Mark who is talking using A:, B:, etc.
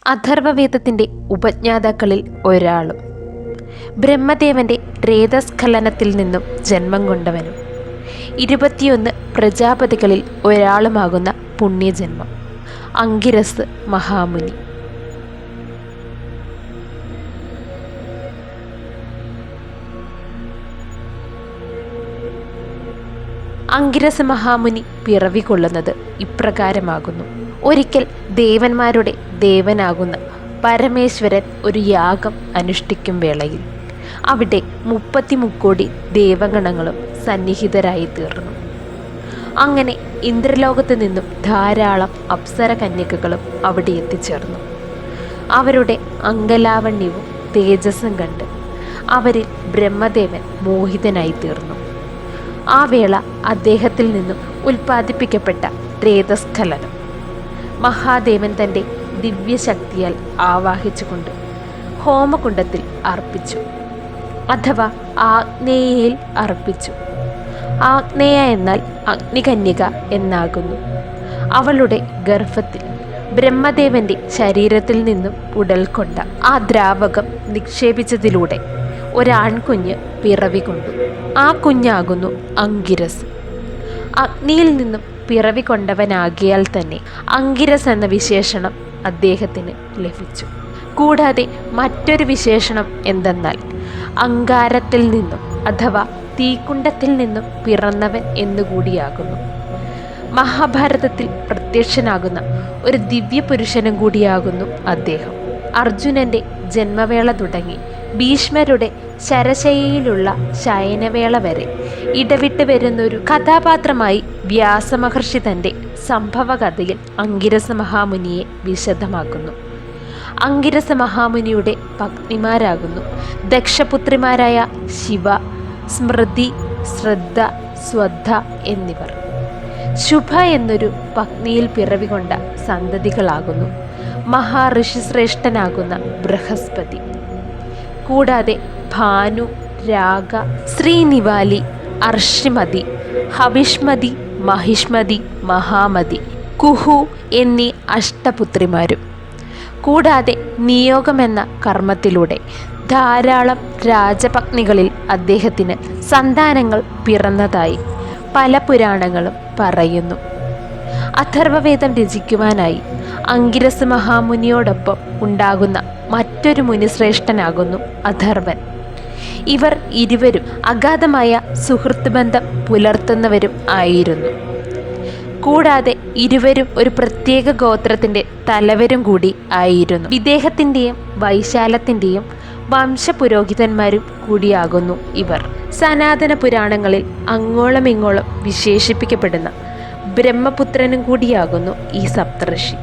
A: അഥർവവേദത്തിൻ്റെ ഉപജ്ഞാതാക്കളിൽ ഒരാളും ബ്രഹ്മദേവൻ്റെ രേതസ്ഖലനത്തിൽ നിന്നും ജന്മം കൊണ്ടവനും 21 പ്രജാപതികളിൽ ഒരാളുമാകുന്ന പുണ്യജന്മം അംഗിരസ് മഹാമുനി. അംഗിരസ് മഹാമുനി പിറവി കൊള്ളുന്നത് ഇപ്രകാരമാകുന്നു. ഒരിക്കൽ ദേവന്മാരുടെ ദേവനാകുന്ന പരമേശ്വരൻ ഒരു യാഗം അനുഷ്ഠിക്കും വേളയിൽ അവിടെ 33 കോടി ദേവഗണങ്ങളും സന്നിഹിതരായി തീർന്നു. അങ്ങനെ ഇന്ദ്രലോകത്ത് നിന്നും ധാരാളം അപ്സര കന്യകകളും അവിടെ എത്തിച്ചേർന്നു. അവരുടെ അംഗലാവണ്യവും തേജസ്സും കണ്ട് അവരിൽ ബ്രഹ്മദേവൻ മോഹിതനായി തീർന്നു. ആ വേള അദ്ദേഹത്തിൽ നിന്നും ഉൽപ്പാദിപ്പിക്കപ്പെട്ട രേതസ്ഖലനം മഹാദേവൻ തൻ്റെ ദിവ്യശക്തിയാൽ ആവാഹിച്ചുകൊണ്ട് ഹോമകുണ്ഡത്തിൽ അർപ്പിച്ചു, അഥവാ ആഗ്നേയയിൽ അർപ്പിച്ചു. ആഗ്നേയ എന്നാൽ അഗ്നികന്യക എന്നാകുന്നു. അവളുടെ ഗർഭത്തിൽ ബ്രഹ്മദേവന്റെ ശരീരത്തിൽ നിന്നും ഉടൽക്കൊണ്ട ആ ദ്രാവകം നിക്ഷേപിച്ചതിലൂടെ ഒരാൺകുഞ്ഞ് പിറവി കൊണ്ടു. ആ കുഞ്ഞാകുന്നു അംഗിരസ്. അഗ്നിയിൽ നിന്നും പിറവി കൊണ്ടവനാകിയാൽ തന്നെ അംഗിരസ് എന്ന വിശേഷണം അദ്ദേഹത്തിന് ലഭിച്ചു. കൂടാതെ മറ്റൊരു വിശേഷണം എന്തെന്നാൽ അങ്കാരത്തിൽ നിന്നും അഥവാ തീക്കുണ്ടത്തിൽ നിന്നും പിറന്നവൻ എന്നുകൂടിയാകുന്നു. മഹാഭാരതത്തിൽ പ്രത്യക്ഷനാകുന്ന ഒരു ദിവ്യപുരുഷനും കൂടിയാകുന്നു അദ്ദേഹം. അർജുനന്റെ ജന്മവേള തുടങ്ങി ഭീഷ്മരുടെ ശരശയ്യയിലുള്ള ശയനവേള വരെ ഇടവിട്ട് വരുന്നൊരു കഥാപാത്രമായി വ്യാസമഹർഷി തൻ്റെ സംഭവകഥയിൽ അംഗിരസ മഹാമുനിയെ വിശദമാക്കുന്നു. അംഗിരസ മഹാമുനിയുടെ പത്നിമാരാകുന്നു ദക്ഷപുത്രിമാരായ ശിവ, സ്മൃതി, ശ്രദ്ധ, സ്വദ്ധ എന്നിവർ. ശുഭ എന്നൊരു പത്നിയിൽ പിറവികൊണ്ട സന്തതികളാകുന്നു മഹാഋഷിശ്രേഷ്ഠനാകുന്ന ബൃഹസ്പതി. കൂടാതെ ഭാനു, രാഗ, ശ്രീനിവാലി, അർഷിമതി, ഹവിഷ്മതി, മഹിഷ്മതി, മഹാമതി, കുഹു എന്നീ അഷ്ടപുത്രിമാരും. കൂടാതെ നിയോഗമെന്ന കർമ്മത്തിലൂടെ ധാരാളം രാജപത്നികളിൽ അദ്ദേഹത്തിന് സന്താനങ്ങൾ പിറന്നതായി പല പുരാണങ്ങളും പറയുന്നു. അഥർവവേദം രചിക്കുവാനായി അംഗിരസ് മഹാമുനിയോടൊപ്പം ഉണ്ടാകുന്ന മറ്റൊരു മുനിശ്രേഷ്ഠനാകുന്നു അഥർവൻ. ഇവർ ഇരുവരും അഗാധമായ സുഹൃത്ത് ബന്ധം പുലർത്തുന്നവരും ആയിരുന്നു. കൂടാതെ ഇരുവരും ഒരു പ്രത്യേക ഗോത്രത്തിൻ്റെ തലവരും കൂടി ആയിരുന്നു. വിദേഹത്തിൻ്റെയും വൈശാലത്തിൻ്റെയും വംശപുരോഹിതന്മാരും കൂടിയാകുന്നു ഇവർ. സനാതന പുരാണങ്ങളിൽ അങ്ങോളം ഇങ്ങോളം വിശേഷിപ്പിക്കപ്പെടുന്ന ബ്രഹ്മപുത്രനും കൂടിയാകുന്നു ഈ സപ്തഋഷി.